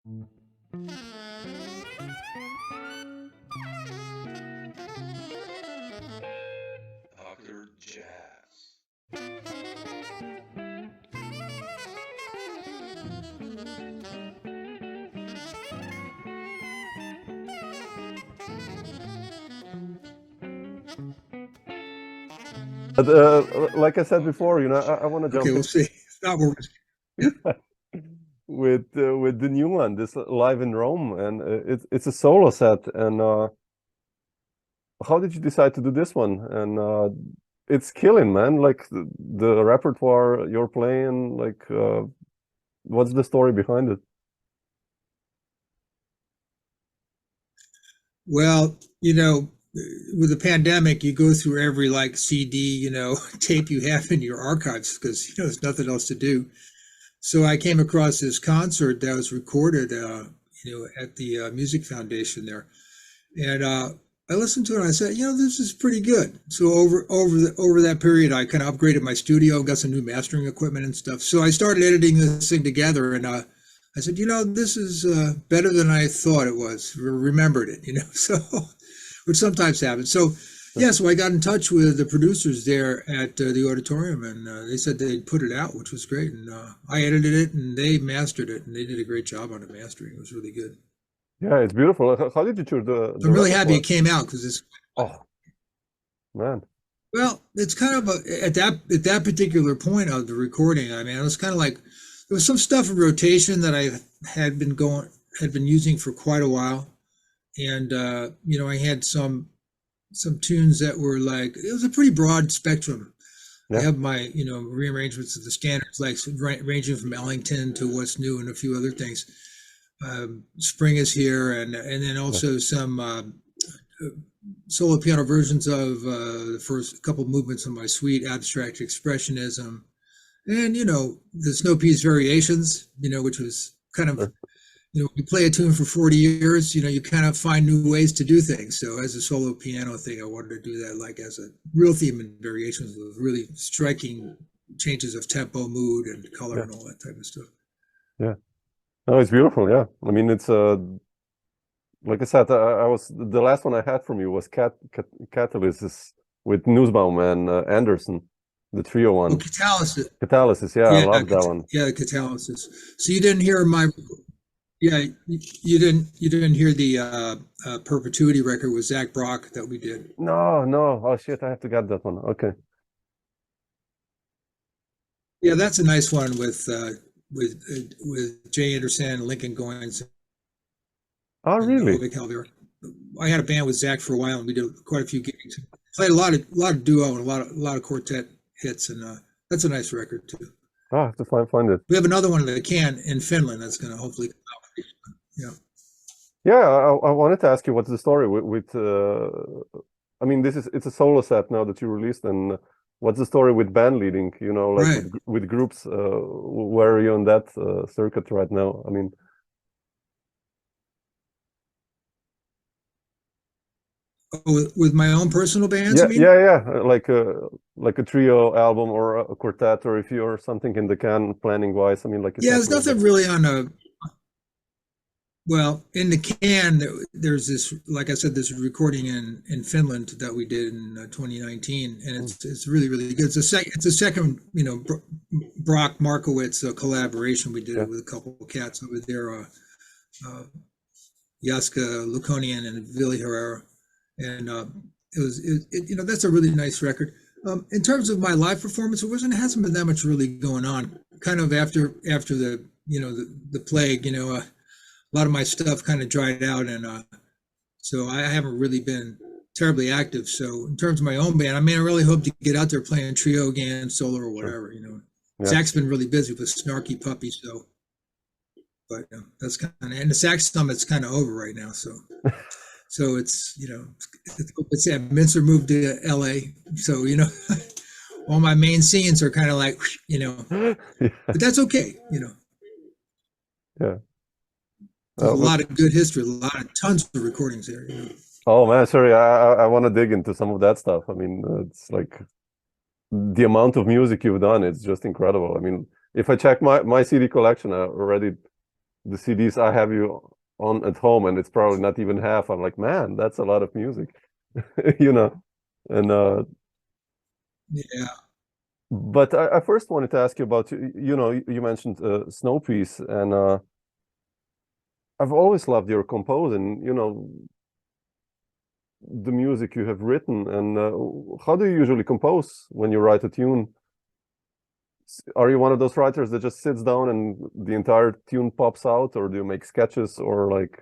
Dr. Jazz. But like I said before, I want to jump Okay, we'll see. It's not where with the new one, this Live in Rome, and it's a solo set. And how did you decide to do this one? And it's killing, man. Like the repertoire you're playing, like what's the story behind it? Well, with the pandemic, you go through every CD, tape you have in your archives because there's nothing else to do. So I came across this concert that was recorded, at the Music Foundation there, and I listened to it. And I said, this is pretty good. So over that period, I kind of upgraded my studio, got some new mastering equipment and stuff. So I started editing this thing together, and I said, this is better than I thought it was. Remembered it, so. Which sometimes happens. So, so I got in touch with the producers there at the auditorium, and they said they'd put it out, which was great. And I edited it, and they mastered it, and they did a great job on the mastering. It was really good. Yeah, it's beautiful. How did you choose the I'm really happy it came out because it's. Oh, man. Well, it's kind of at that particular point of the recording. I mean, it was kind of like there was some stuff in rotation that I had been using for quite a while. And I had some tunes that were it was a pretty broad spectrum. Yeah. I have my rearrangements of the standards, ranging from Ellington to What's New and a few other things. Spring is Here, and then also some solo piano versions of the first couple movements of my suite, Abstract Expressionism, and the Snow Peas Variations, which was kind of. You play a tune for 40 years, you kind of find new ways to do things. So as a solo piano thing, I wanted to do that as a real theme and variations with really striking changes of tempo, mood, and color and all that type of stuff. Yeah. No, it's beautiful. Yeah. I mean, it's like I said, the last one I had from you was Catalysis with Nussbaum and Anderson, the trio one. Oh, Catalysis. Catalysis. Yeah, I love that one. Yeah, Catalysis. So you didn't hear my. Yeah, you didn't hear the Perpetuity record with Zach Brock that we did. No. Oh shit, I have to get that one. Okay. Yeah, that's a nice one with Jay Anderson and Lincoln Goins. Oh really? I had a band with Zach for a while, and we did quite a few gigs. Played a lot of duo and a lot of quartet hits, and that's a nice record too. Oh, I have to find it. We have another one in the can in Finland that's going to hopefully come out. Yeah, I wanted to ask you what's the story with I mean, it's a solo set now that you released, and what's the story with band leading? Right. with groups. Where are you on that circuit right now? I mean, with my own personal bands. Yeah. Like a trio album or a quartet, or if you're something in the can planning wise. I mean, there's nothing really on a. Well, in the can, there's this, like I said, this recording in Finland that we did in 2019, and it's really, really good. It's a second, Brock Markowitz collaboration we did with a couple of cats over there, Jaska Lukonian and Vili Herrera, and that's a really nice record. In terms of my live performance, it hasn't been that much really going on. Kind of after the the plague, a lot of my stuff kind of dried out, and so I haven't really been terribly active. So in terms of my own band, I really hope to get out there playing trio again, solo or whatever. Yeah. Zach's been really busy with Snarky Puppy, but that's kind of, and the Sax Summit's kind of over right now. So it's it's Mintzer moved to LA, so all my main scenes are kind of but that's okay. Yeah. There's a lot of good history, tons of recordings there. Oh man, sorry, I want to dig into some of that stuff. I mean, it's like the amount of music you've done, it's just incredible. I mean, if I check my CD collection, I already the CDs I have you on at home, and it's probably not even half. I'm like, man, that's a lot of music, you know. And Yeah. but I first wanted to ask you about, you know, you mentioned Snow Piece, and I've always loved your composing, you know, the music you have written. And how do you usually compose when you write a tune? Are you one of those writers that just sits down and the entire tune pops out, or do you make sketches, or like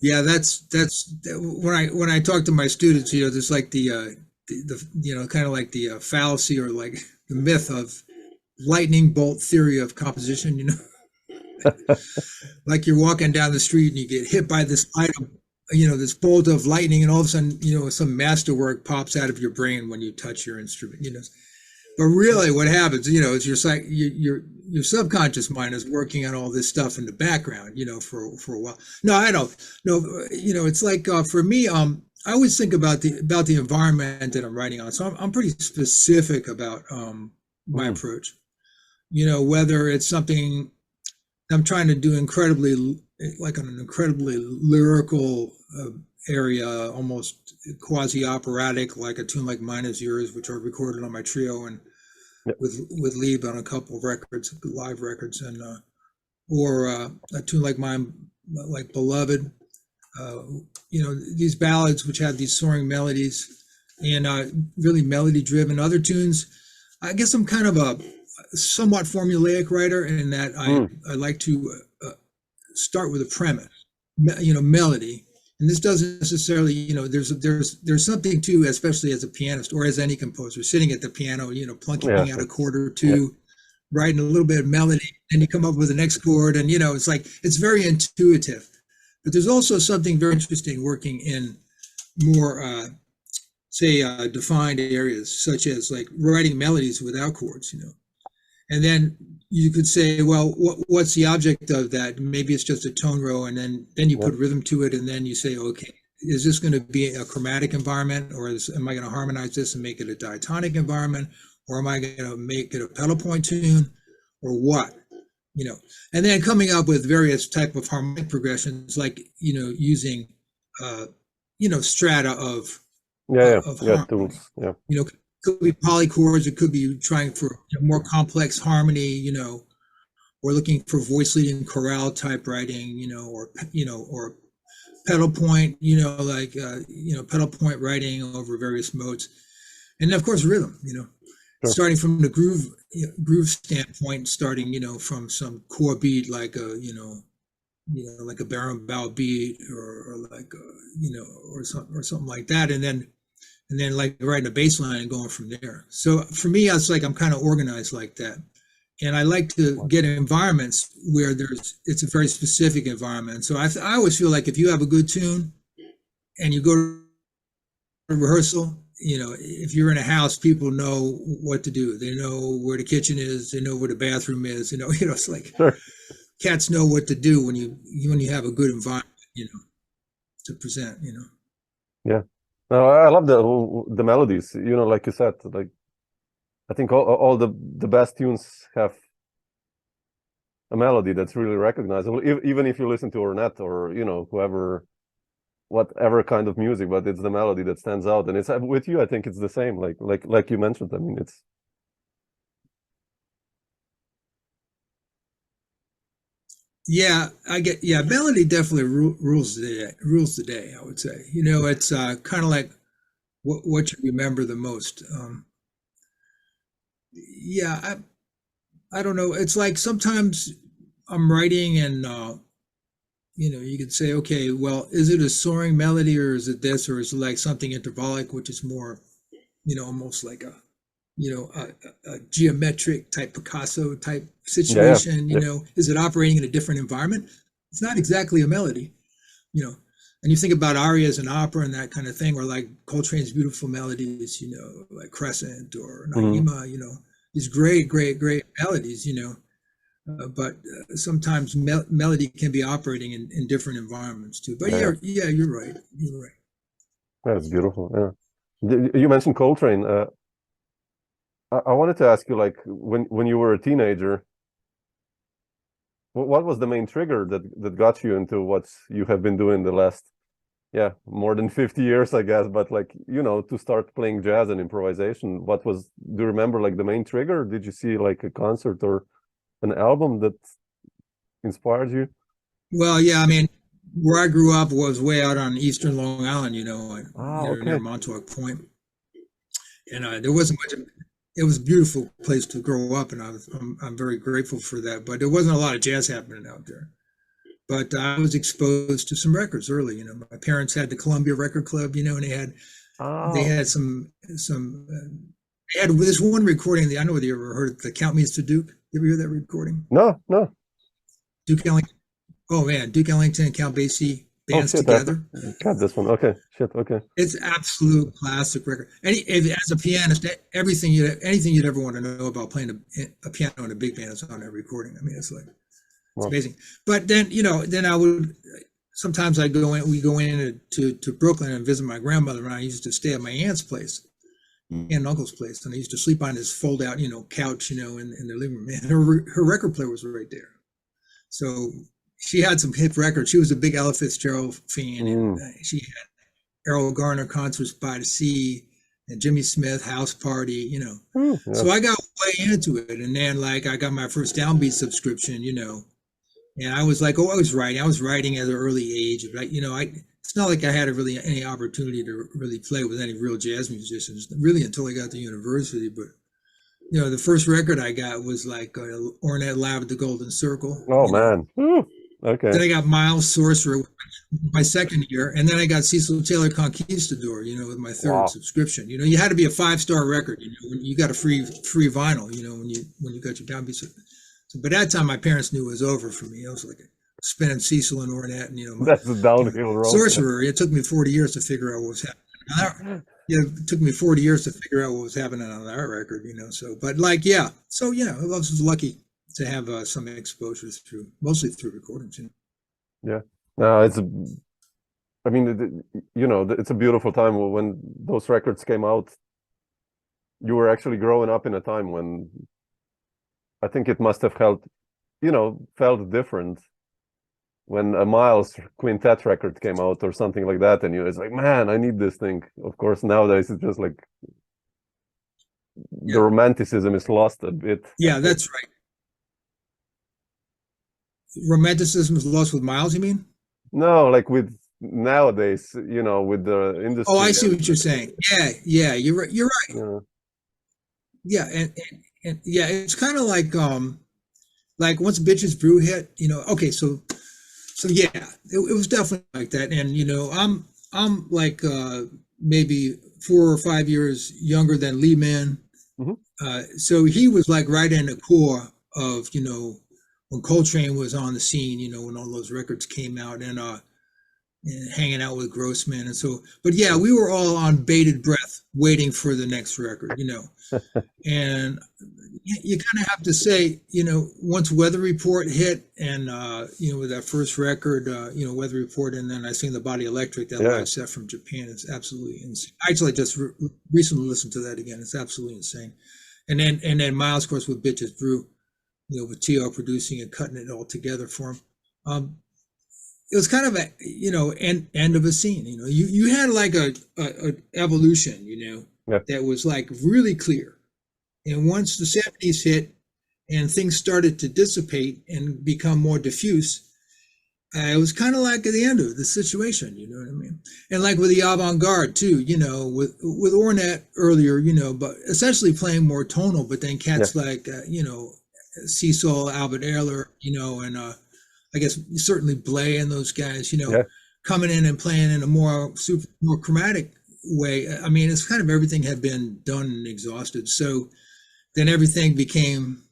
Yeah, that's when I talk to my students, you know, there's like the you know, kind of like the fallacy or like the myth of lightning bolt theory of composition, you know. Like you're walking down the street and you get hit by this item, you know, this bolt of lightning, and all of a sudden, you know, some masterwork pops out of your brain when you touch your instrument, you know. But really, what happens, you know, is your subconscious mind is working on all this stuff in the background, you know, for a while. No, I don't. No, you know, it's like for me, I always think about the environment that I'm writing on. So I'm pretty specific about my approach. You know, whether it's something I'm trying to do incredibly, like on an incredibly lyrical area, almost quasi-operatic, like a tune like Mine Is Yours, which I recorded on my trio and with Lieb on a couple of records, live records, and or a tune like mine, like Beloved. You know, these ballads which have these soaring melodies and really melody-driven. Other tunes, I guess I'm kind of a somewhat formulaic writer in that I like to start with a premise, you know, melody. And this doesn't necessarily, you know, there's something too, especially as a pianist or as any composer, sitting at the piano, you know, plunking out a chord or two, writing a little bit of melody, and you come up with the next chord, and you know, it's like it's very intuitive. But there's also something very interesting working in more, say, defined areas, such as like writing melodies without chords, you know. And then you could say, well, what's the object of that? Maybe it's just a tone row, and then you put rhythm to it, and then you say, okay, is this going to be a chromatic environment, or am I going to harmonize this and make it a diatonic environment, or am I going to make it a pedal point tune, or what? You know, and then coming up with various type of harmonic progressions, like, you know, using, you know, strata of harmony. Tools, you know. Could be polychords, it could be trying for more complex harmony, you know, or looking for voice leading chorale type writing, you know, or pedal point, you know, like you know, pedal point writing over various modes, and of course rhythm, you know, starting from the groove standpoint, starting, you know, from some core beat like a like a berimbau beat or like you know, or something like that, and then like writing a bass line and going from there. So for me, it's like I'm kind of organized like that. And I like to get environments where it's a very specific environment. So I always feel like if you have a good tune and you go to rehearsal, you know, if you're in a house, people know what to do. They know where the kitchen is. They know where the bathroom is. You know, it's like cats know what to do when you have a good environment, you know, to present, you know. Yeah. No, I love the melodies, you know, like you said, like I think all the best tunes have a melody that's really recognizable, even if you listen to Ornette or, you know, whatever kind of music, but it's the melody that stands out. And it's with you, I think it's the same, like you mentioned. I mean, it's melody definitely rules the day, I would say. You know, it's kind of like what you remember the most. I don't know. It's like sometimes I'm writing and you know, you could say, okay, well, is it a soaring melody, or is it this, or is it like something intervallic, which is more, you know, almost like a geometric type Picasso type situation, you know, is it operating in a different environment? It's not exactly a melody, you know. And you think about arias and opera and that kind of thing, or like Coltrane's beautiful melodies, you know, like Crescent or Naima, you know, these great melodies, you know. But sometimes melody can be operating in different environments too. But you're right. You're right. That's beautiful. Yeah. You mentioned Coltrane. I wanted to ask you, like, when you were a teenager, what was the main trigger that got you into what you have been doing the last, more than 50 years, I guess, but like, to start playing jazz and improvisation? Do you remember like the main trigger? Did you see like a concert or an album that inspired you? Well, yeah, I mean, where I grew up was way out on eastern Long Island, Okay. near Montauk Point, and there wasn't much. It was a beautiful place to grow up, and I'm very grateful for that. But there wasn't a lot of jazz happening out there. But I was exposed to some records early. My parents had the Columbia Record Club, and they had some they had this one recording. I don't know whether you ever heard the Count Me to Duke. You ever hear that recording? No. Duke Ellington. Oh man, Duke Ellington and Count Basie bands together. Got this one. Okay, shit. Okay. It's absolute classic record. As a pianist, anything you'd ever want to know about playing a piano in a big band is on that recording. I mean, it's like it's amazing. But then then I would sometimes we go in to Brooklyn and visit my grandmother, and I used to stay at my aunt's place, aunt and uncle's place, and I used to sleep on this fold out couch in their living room. And her record player was right there, so she had some hit records. She was a big Ella Fitzgerald fan, and she had Errol Garner, Concerts by the Sea, and Jimmy Smith, House Party, So I got way into it, and then like I got my first Downbeat subscription, and I was like, I was writing at an early age, but it's not like I had any opportunity to really play with any real jazz musicians really until I got to university. But the first record I got was like Ornette Live at the Golden Circle. Oh man. Okay. Then I got Miles Sorcerer my second year, and then I got Cecil Taylor Conquistador, with my third subscription. You had to be a 5-star record, when you got a free vinyl, when you got your Downbeat. So by that time, my parents knew it was over for me. I was like spinning Cecil and Ornette, and that's the downhill road. Sorcerer. It took me 40 years to figure out what was happening. It took me 40 years to figure out what was happening on that record, So, but like, I was lucky to have some exposure mostly through recordings. Yeah, no, it's a beautiful time when those records came out. You were actually growing up in a time when I think it must have felt different when a Miles Quintet record came out or something like that, and it's like, man, I need this thing. Of course, nowadays it's just like the romanticism is lost a bit. Yeah, that's right. Romanticism is lost with Miles, you mean? No, like with nowadays, with the industry. Oh, I see what you're saying. Yeah, you're right. Yeah, and it's kind of like once Bitches Brew hit, okay, so yeah, it was definitely like that. And I'm like maybe 4 or 5 years younger than Liebman. So he was like right in the core of when Coltrane was on the scene, when all those records came out, and hanging out with Grossman. And so, but yeah, we were all on bated breath waiting for the next record, and you kind of have to say, once Weather Report hit, and with that first record, Weather Report, and then I sing The Body Electric, that live set from Japan, is absolutely insane. I actually just recently listened to that again. It's absolutely insane. And then Miles, of course, with Bitches Brew, with T.O. producing and cutting it all together for him. It was kind of a, end of a scene. You had like a evolution, that was like really clear. And once the 70s hit and things started to dissipate and become more diffuse, it was kind of like at the end of the situation, you know what I mean? And like with the avant-garde too, with Ornette earlier, but essentially playing more tonal, but then cats like, Cecil, Albert Ayler, and I guess certainly Bley and those guys, coming in and playing in a more chromatic way. I mean, it's kind of everything had been done and exhausted. So then everything became,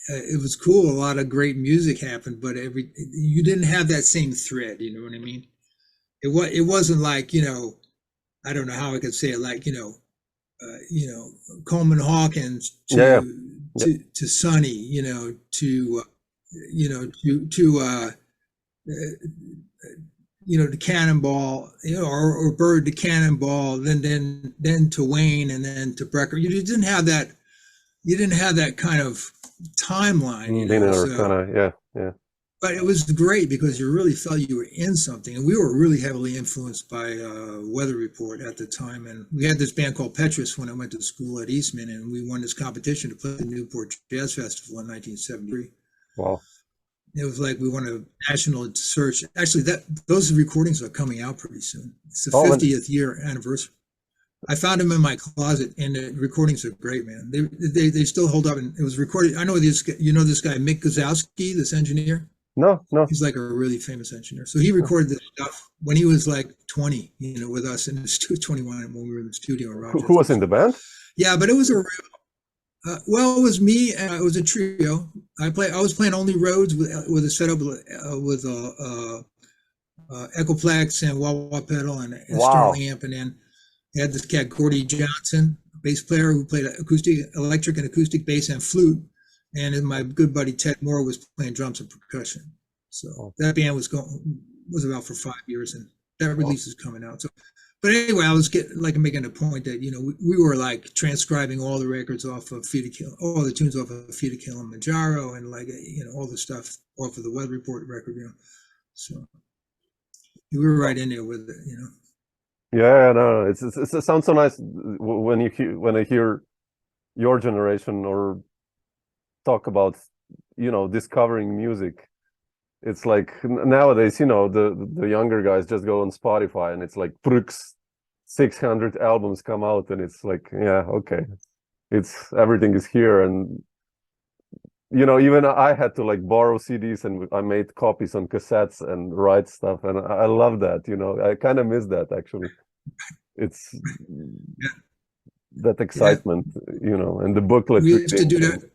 it was cool. A lot of great music happened, but you didn't have that same thread. You know what I mean? It wasn't like, I don't know how I could say it, like, Coleman Hawkins to Sonny, to Cannonball, or Bird to Cannonball, then to Wayne, and then to Brecker. You didn't have that you didn't have that kind of timeline, you know, Linear so, kind of, yeah. but it was great because you really felt you were in something. And we were really heavily influenced by Weather Report at the time. And we had this band called Petrus when I went to school at Eastman, and we won this competition to play at the Newport Jazz Festival in 1973. Wow. It was like we won a national search. Actually, those recordings are coming out pretty soon. It's the 50th year anniversary. I found them in my closet, and the recordings are great, man. They still hold up, and it was recorded. I know this. You know this guy, Mick Guzowski, this engineer. No. He's like a really famous engineer. So he recorded this stuff when he was like 20, you know, with us in the studio, 21 when we were in the studio in Rochester. Who was in the band? Yeah, but it was a real. Well, it was me. It was a trio. I was playing only Rhodes with a setup with a Echoplex and wah-wah pedal and a Sterling amp, and then I had this cat Gordy Johnson, bass player, who played electric and acoustic bass and flute, and then my good buddy Ted Moore was playing drums and percussion. So that band was about for 5 years, and that release is coming out. So, but anyway, I was making a point that, you know, we were like transcribing all the records off of all the tunes off of Feet of Kilimanjaro, and like, you know, all the stuff off of the Weather Report record, you know. So we were right in there with it, you know. Yeah, no, it sounds so nice when I hear your generation or talk about, you know, discovering music. It's like nowadays, you know, the younger guys just go on Spotify and it's like 600 albums come out, and it's like, yeah, okay, everything is here. And you know, even I had to like borrow CDs, and I made copies on cassettes and write stuff, and I love that. You know, I kind of miss that actually. It's that excitement, you know, and the booklet. We used to do that.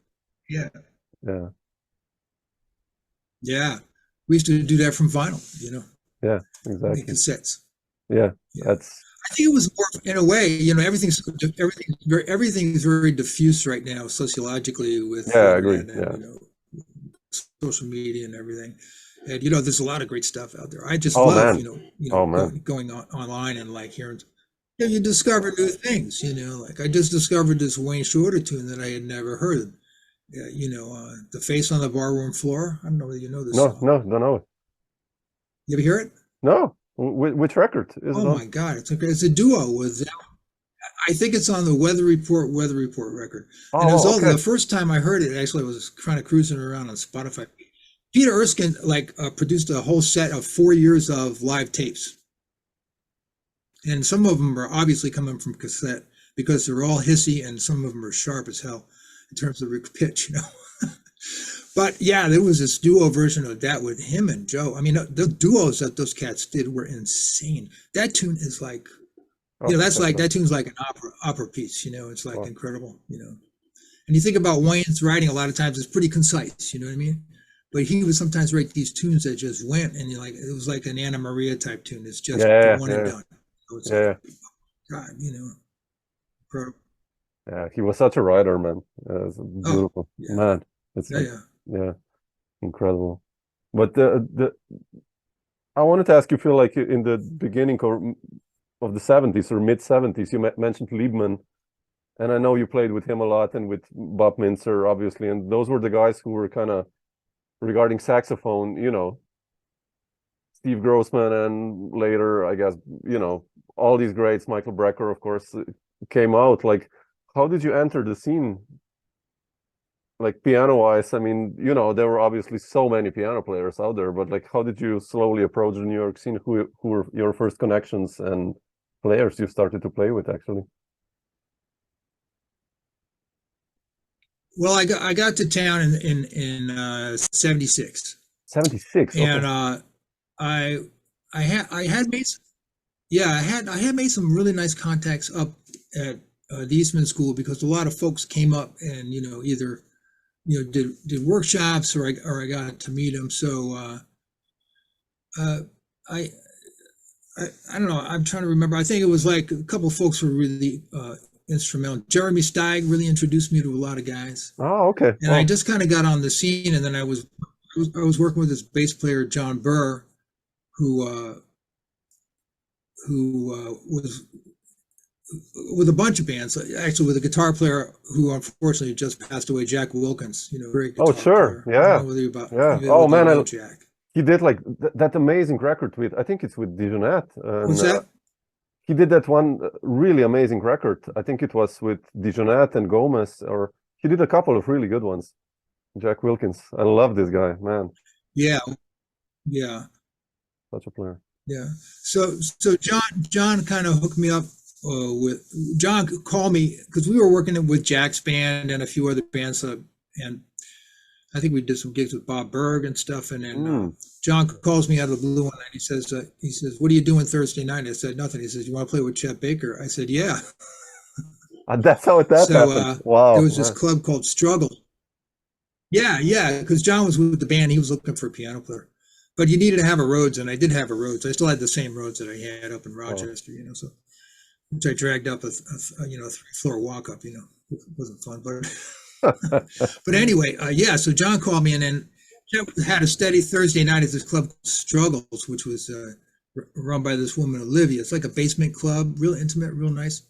Yeah. We used to do that from vinyl, you know. Yeah, exactly. Cassettes. Yeah, that's. I think it was more, in a way, you know, everything's very diffuse right now sociologically with I agree. And, you know, social media and everything. And you know, there's a lot of great stuff out there. I just love, you know, going online and like hearing. You discover new things, you know. Like I just discovered this Wayne Shorter tune that I had never heard. You know, The Face on the Barroom Floor. I don't know whether you know this song. No, don't know it. You ever hear it? No. Which record is it on? Oh my God, it's a duo with. I think it's on the Weather Report record. And it was the first time I heard it. Actually, I was kind of cruising around on Spotify. Peter Erskine produced a whole set of 4 years of live tapes, and some of them are obviously coming from cassette because they're all hissy, and some of them are sharp as hell in terms of pitch, you know. But yeah, there was this duo version of that with him and Joe. I mean, the duos that those cats did were insane. That tune is like, you know, that tune's like an opera piece, you know. It's like incredible, you know. And you think about Wayne's writing, a lot of times it's pretty concise, you know what I mean? But he would sometimes write these tunes that just went, and you're like, it was like an Anna Maria type tune. It's just one and done. So it's like, God, you know, incredible. Yeah, he was such a writer, man. It's beautiful, man. It's incredible. But I wanted to ask you, Phil, like in the beginning of the 70s or mid 70s, you mentioned Liebman, and I know you played with him a lot and with Bob Mintzer, obviously, and those were the guys who were kind of, regarding saxophone, you know, Steve Grossman, and later, I guess, you know, all these greats, Michael Brecker, of course, came out. Like, how did you enter the scene? Like piano-wise, I mean, you know, there were obviously so many piano players out there, but like, how did you slowly approach the New York scene? Who were your first connections and players you started to play with, actually? Well, I got to town in 76. 76. And I had made some really nice contacts up at the Eastman School, because a lot of folks came up and, you know, either, you know, did workshops, or I got to meet them. So I don't know. I'm trying to remember. I think it was like a couple of folks were really instrumental. Jeremy Steig really introduced me to a lot of guys. Oh, okay. And I just kind of got on the scene, and then I was working with this bass player, John Burr, who was with a bunch of bands, actually with a guitar player who unfortunately just passed away, Jack Wilkins, great guitar sure. player. I Yeah. don't know whether you about, Yeah. you Oh know man, Jack. he did like that amazing record with, I think it's with Dijonette. What's that? He did that one really amazing record. I think it was with Dijonette and Gomez, or he did a couple of really good ones. Jack Wilkins. I love this guy, man. Yeah. Yeah. Such a player. Yeah. So John kind of hooked me up with, John called me because we were working with Jack's band and a few other bands, and I think we did some gigs with Bob Berg and stuff. And then John calls me out of the blue one night. He says, "What are you doing Thursday night?" I said, "Nothing." He says, "You want to play with Chet Baker?" I said, "Yeah." And that's how it happened. Wow. There was this club called Struggle. Yeah, because John was with the band. He was looking for a piano player, but you needed to have a Rhodes, and I did have a Rhodes. I still had the same Rhodes that I had up in Rochester, so which I dragged up a 3-floor walk up. It wasn't fun, but. But anyway, so John called me, and then Chet had a steady Thursday night at this club called Struggles, which was run by this woman, Olivia. It's like a basement club, real intimate, real nice.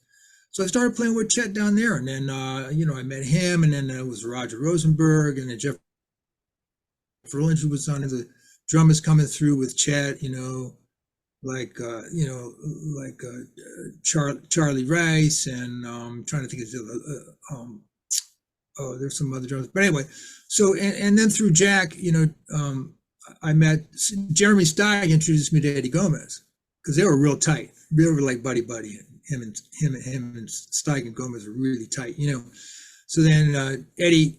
So I started playing with Chet down there, and then, I met him, and then there was Roger Rosenberg, and then Jeff Verlinger was on the drummers coming through with Chet, Charlie Rice, and trying to think of there's some other drummers, but anyway. So and then through Jack, I met Jeremy Steig, introduced me to Eddie Gomez because they were real tight. They were like buddy. Him and Steig and Gomez were really tight, So then Eddie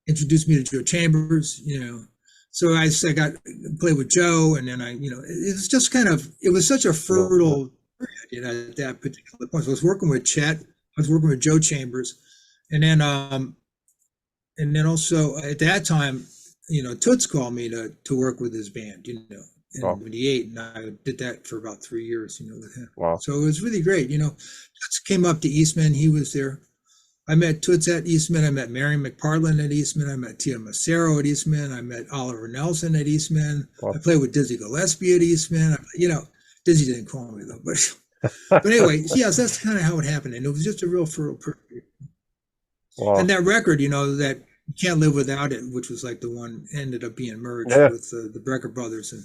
introduced me to Joe Chambers, So I got play with Joe, and then it was just it was such a fertile period, at that particular point. So I was working with Chet, I was working with Joe Chambers, and then also at that time, Toots called me to work with his band, in 98, and I did that for about 3 years, with him. Wow. So it was really great, Toots came up to Eastman, he was there. I met Toots at Eastman, I met Marion McPartland at Eastman, I met Tia Macero at Eastman, I met Oliver Nelson at Eastman. Wow. I played with Dizzy Gillespie at Eastman. Dizzy didn't call me though, but anyway, yes, that's kind of how it happened, and it was just a real fertile period. Wow. And that record, that You Can't Live Without It, which was like the one ended up being merged with the Brecker brothers and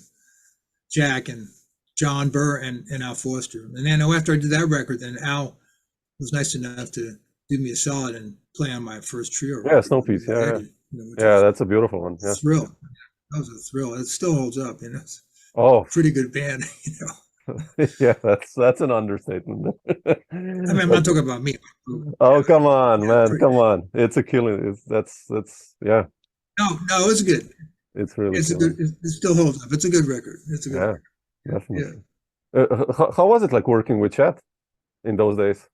Jack and John Burr and Al Foster. And then after I did that record, then Al was nice enough to do me a solid and play on my first trio. Yeah, Snow Piece. Yeah, that's a beautiful one. Yeah. Thrill. That was a thrill. It still holds up. It's pretty good band. Yeah, that's an understatement. I'm not talking about me. Oh, come on, man, come on! It's a killing. That's yeah. No, it's good. It's really. It's a good. It still holds up. It's a good record. It's a good record. Definitely. Yeah. How was it like working with Chet in those days?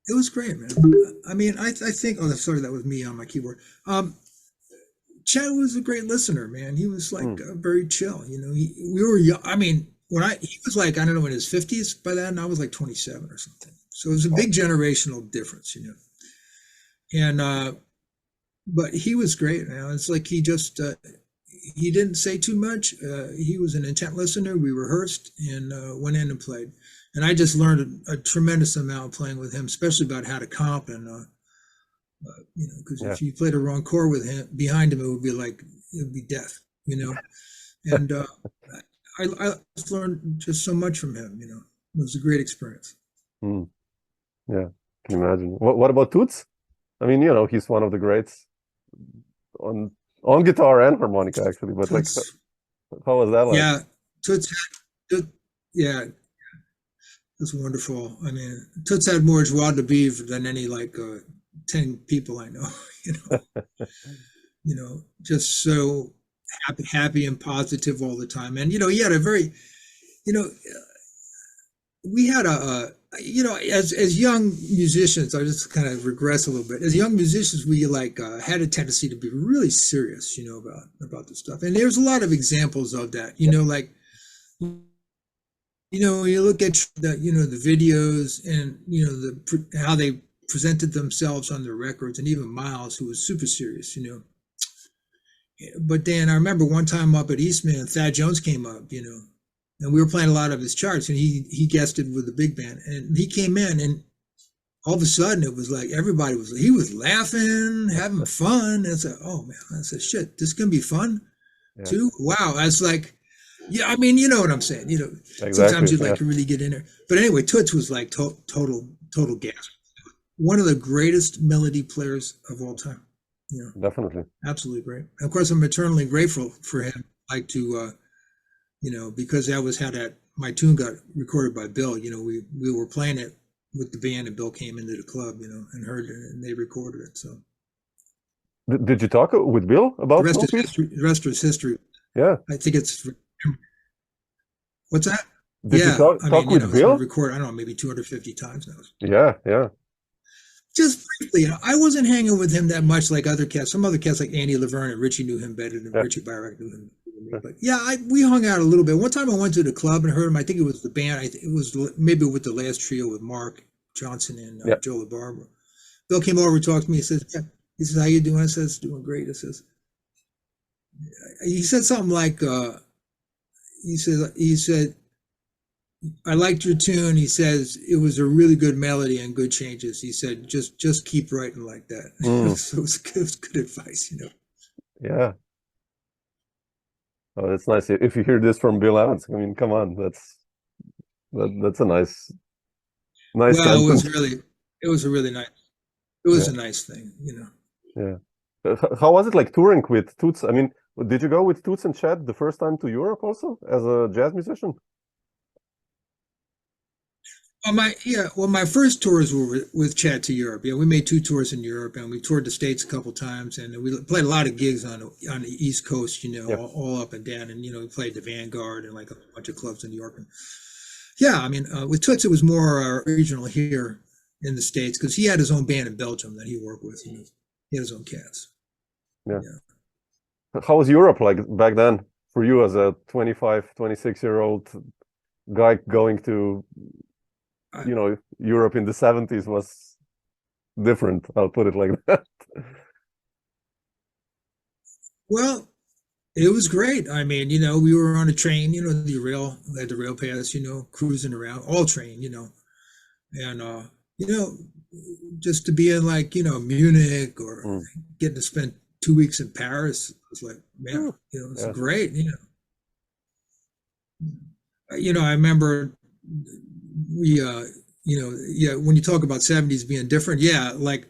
It was great, man. I mean, I think. Oh, sorry, that was me on my keyboard. Chet was a great listener, man. He was like very chill. We were young. I mean, he was like, I don't know, in his 50s by then, I was like 27 or something. So it was a big generational difference, And but he was great, man. It's like he just he didn't say too much. He was an intent listener. We rehearsed and went in and played. And I just learned a tremendous amount playing with him, especially about how to comp and because if you played a wrong chord with him behind him, it would be death, And I learned just so much from him. It was a great experience. Yeah, can you imagine? What about Toots? I mean, he's one of the greats on guitar and harmonica, actually. But Toots, how was that like? Yeah, Toots. Yeah. It's wonderful. I mean, Toots had more joie de vivre than any 10 people I know, just so happy and positive all the time. And, he had a very, we had as young musicians, I just kind of regress a little bit. As young musicians, we had a tendency to be really serious, about this stuff. And there's a lot of examples of that, you look at the videos and, how they presented themselves on their records, and even Miles, who was super serious, But then I remember one time up at Eastman, Thad Jones came up, and we were playing a lot of his charts, and he guested with the big band, and he came in, and all of a sudden it was like he was laughing, having fun. And I said, oh man, I said, shit, this can be fun too. Wow. I was like, yeah, I mean, you know what I'm saying, you know, Exactly. sometimes you'd like to really get in there, but anyway, Toots was like total gas. One of the greatest melody players of all time. You know, Definitely. absolutely great. And of course, I'm eternally grateful for him. Like to, you know, because that was how my tune got recorded by Bill. You know, we were playing it with the band, and Bill came into the club, you know, and heard it, and they recorded it. So Did you talk with Bill about the rest Smoke is history. The rest is history. Yeah. I think it's. What's that? Did you talk with Bill? Record, I don't know, maybe 250 times now. Yeah. Just briefly, you know, I wasn't hanging with him that much like other cats. Some other cats like Andy Laverne and Richie knew him better than Richie Byrack knew him. But yeah, we hung out a little bit. One time I went to the club and heard him. I think it was the band. It was maybe with the last trio with Mark Johnson and Joe LaBarbera. Bill came over and talked to me. He says, "Yeah." He says, "How you doing?" I says, "Doing great." He said something like, he said, "I liked your tune." He says, "It was a really good melody and good changes." He said, "Just keep writing like that." So it was good advice, you know. Yeah. Oh, that's nice. If you hear this from Bill Evans, I mean, come on, that's a nice. Well, sentence. It was a nice thing, you know. Yeah. How was it like touring with Toots? I mean, did you go with Toots and Chet the first time to Europe also as a jazz musician? My first tours were with Chet to Europe. Yeah, we made 2 tours in Europe, and we toured the States a couple times, and we played a lot of gigs on the East Coast, you know, all up and down, and you know, we played the Vanguard and like a bunch of clubs in New York. And yeah, I mean, with Toots, it was more regional here in the States because he had his own band in Belgium that he worked with. You know, he had his own cats. Yeah. How was Europe like back then for you as a 25, 26-year-old guy going to, you know, Europe in the 70s was different. I'll put it like that. Well, it was great. I mean, you know, we were on a train, you know, the rail pass, you know, cruising around, all train, you know, and, you know, just to be in like, you know, Munich or getting to spend 2 weeks in Paris was like, man, you know, it's great, you know. You know, I remember we, you know, when you talk about 70s being different, like,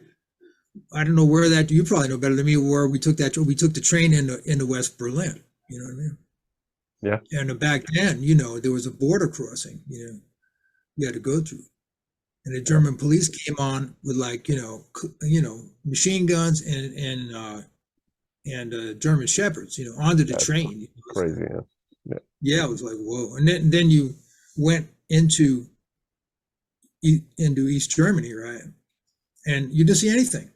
I don't know where you probably know better than me, where we took the train into West Berlin, you know what I mean? Yeah. And back then, you know, there was a border crossing, you know, you had to go through. And the German police came on with like, you know, machine guns and German shepherds, you know, onto the train. Crazy, Yeah, it was like, whoa. And then you went into East Germany, right? And you didn't see anything.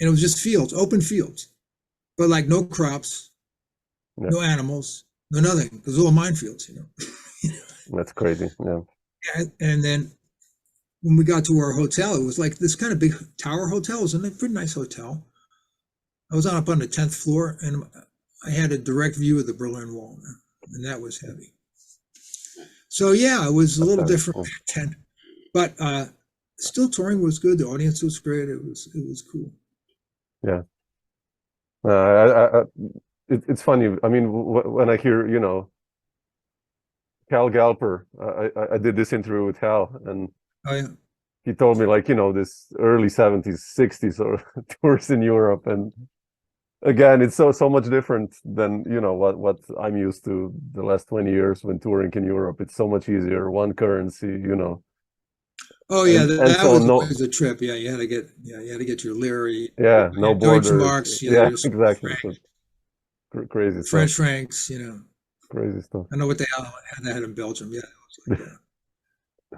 And it was just fields, open fields, but like no crops, no animals, no nothing, because all minefields, you know. That's crazy, yeah. And then when we got to our hotel, it was like this kind of big tower hotel. It was a pretty nice hotel. I was up on the 10th floor, and I had a direct view of the Berlin Wall, and that was heavy. So yeah, it was a little different back then, but still touring was good. The audience was great. It was cool. Yeah. It's funny. I mean, when I hear, you know, Hal Galper, I did this interview with Hal, and he told me like, you know, this early 70s, 60s or tours in Europe, and again, it's so much different than, you know, what I'm used to the last 20 years when touring in Europe. It's so much easier, one currency, you know. Oh yeah, that was always a trip. Yeah, you had to get your lira. Yeah, no borders. Deutschmarks, yeah, exactly. Crazy French stuff. francs, you know. Crazy stuff. I know what they had in Belgium. Yeah, it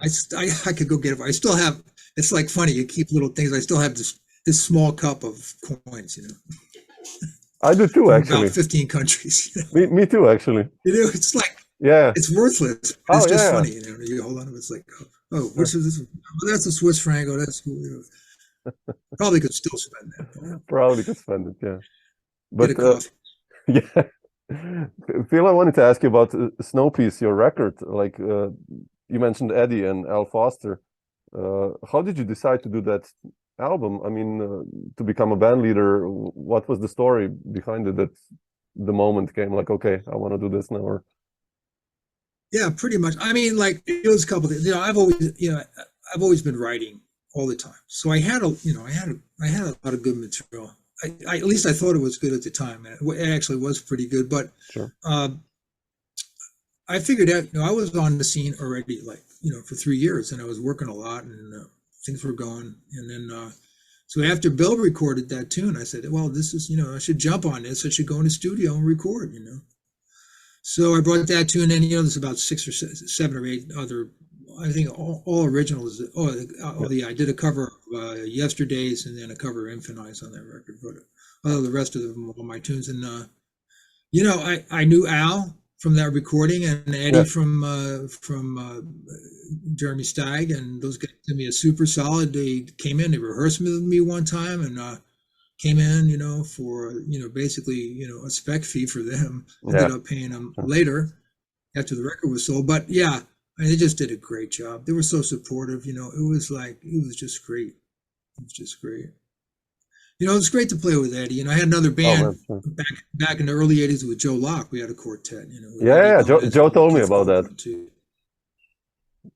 was like, I could go get it. I still have. It's like funny. You keep little things. I still have this small cup of coins. You know. I do too, actually. About 15 countries. You know? Me too, actually. You know, it's like it's worthless. It's just funny. You know, you hold on to it. It's like, oh, which is this? Oh, that's a Swiss franc. Oh, that's cool. You know. Probably could still spend that. Probably could spend it, yeah. But yeah, Phil, I wanted to ask you about Snow Piece, your record. Like you mentioned Eddie and Al Foster. How did you decide to do that album? I mean, to become a band leader, what was the story behind it that the moment came like, okay, I want to do this now? Or... Yeah, pretty much. I mean, like it was a couple of things. I've always been writing all the time. So I had I had a lot of good material. At least I thought it was good at the time. It actually was pretty good. But sure. I figured out, I was on the scene already, like, for 3 years, and I was working a lot, and things were going. And then, so after Bill recorded that tune, I said, well, this is, I should jump on this. I should go in the studio and record, So I brought that tune in. There's about 6 or 7 or 8 other, I think all originals. Yeah, I did a cover of Yesterdays and then a cover of Infinites on that record. But the rest of them, all my tunes. And, I knew Al from that recording and Eddie from Jeremy Steig, and those guys did me a super solid. They came in, they rehearsed with me one time and came in, for, basically, a spec fee for them. Ended up paying them later after the record was sold. But yeah, they just did a great job. They were so supportive, it was just great. It was just great. It was great to play with Eddie. I had another band back in the early 80s with Joe Locke. We had a quartet, Joe told me about that. Too.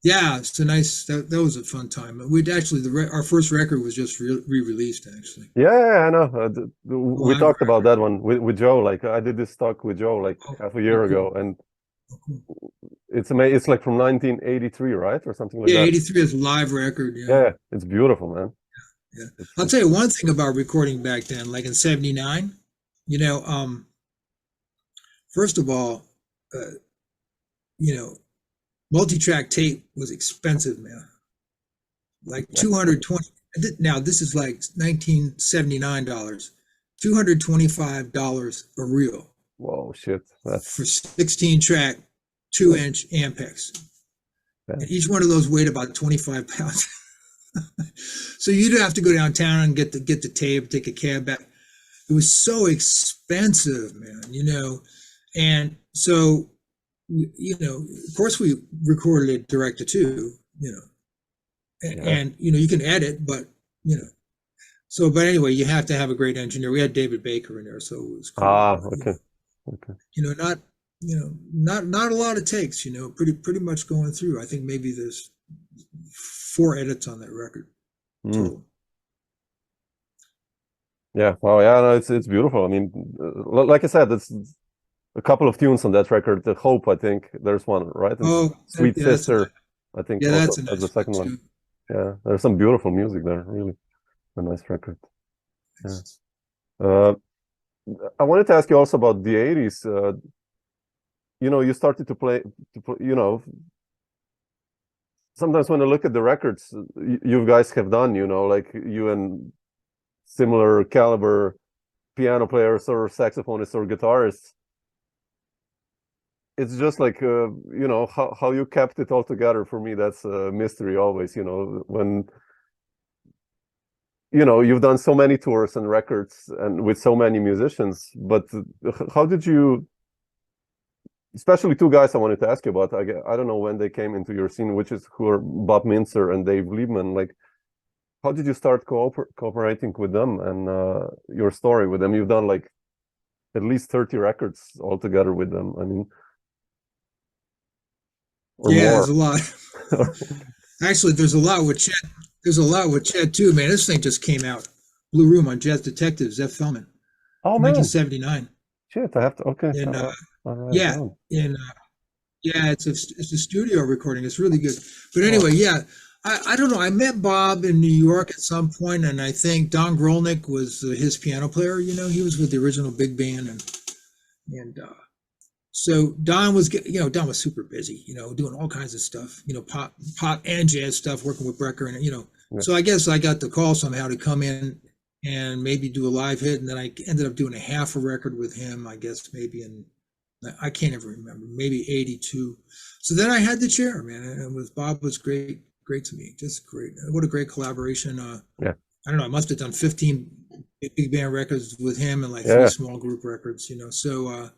Yeah, it's a nice, that was a fun time. We'd actually, our first record was just re-released, actually. Yeah, I know. We talked about that one with Joe. Like, I did this talk with Joe like half a year ago, and it's amazing. It's like from 1983, right? Or something like that. Yeah, 83 is a live record. Yeah, it's beautiful, man. Yeah. I'll tell you one thing about recording back then, like in 79, first of all, multi-track tape was expensive, man. Like 220. Now this is like $1979, $225 a reel. Whoa, shit! That's for 16-track, 2-inch Ampex. And each one of those weighed about 25 pounds. So you'd have to go downtown and get the tape, take a cab back. It was so expensive, man. And so. Of course we recorded it direct to two, and you can edit, but but anyway, you have to have a great engineer. We had David Baker in there, so it was cool. Okay. Not a lot of takes, pretty much going through. I think maybe there's 4 edits on that record. Yeah, well, yeah, no, it's beautiful. I mean, like I said, it's a couple of tunes on that record. The Hope, I think there's one, right? And Sweet Sister, I think. Yeah, that's the second one. Yeah, there's some beautiful music there. Really, a nice record. Yeah. I wanted to ask you also about the 80s. You started to play. Sometimes when I look at the records you guys have done, like you and similar caliber piano players or saxophonists or guitarists. It's just like, how you kept it all together. For me, that's a mystery always, when, you've done so many tours and records and with so many musicians, but how did you, especially 2 guys I wanted to ask you about, I don't know when they came into your scene, who are Bob Mintzer and Dave Liebman, like, how did you start cooperating with them and your story with them? You've done like at least 30 records altogether with them. I mean, there's a lot. Actually, there's a lot with Chet. There's a lot with Chet too, man. This thing just came out. Blue Room on Jazz Detectives, F. Fellman. Oh, man. 1979. Shit, I have to. Okay. And, right, yeah, and it's a studio recording. It's really good. But anyway, I don't know. I met Bob in New York at some point, and I think Don Grolnick was his piano player. He was with the original big band, and so Don was super busy, doing all kinds of stuff, pop and jazz stuff, working with Brecker, and So I guess I got the call somehow to come in and maybe do a live hit, and then I ended up doing a half a record with him. I guess maybe I can't ever remember, maybe 82. So then I had the chair, man, and with Bob was great to me, just great. What a great collaboration. I don't know, I must have done 15 big band records with him and like 3 small group records, So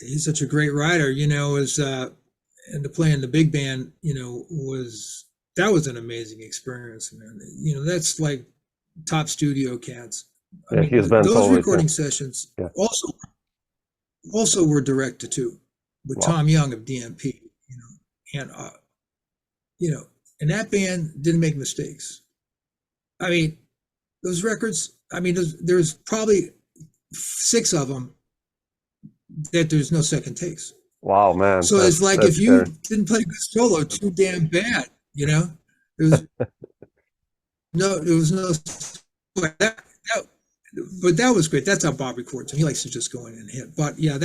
he's such a great writer, and to play in the big band, that was an amazing experience, man. That's like top studio cats. Yeah, his band's those always, recording sessions also were directed too, with Tom Young of DMP, and and that band didn't make mistakes. I mean, those records, there's probably 6 of them that there's no second takes. Wow, man. So it's like if you didn't play good solo, too damn bad, There was but that was great. That's how Bob records. He likes to just go in and hit. But yeah,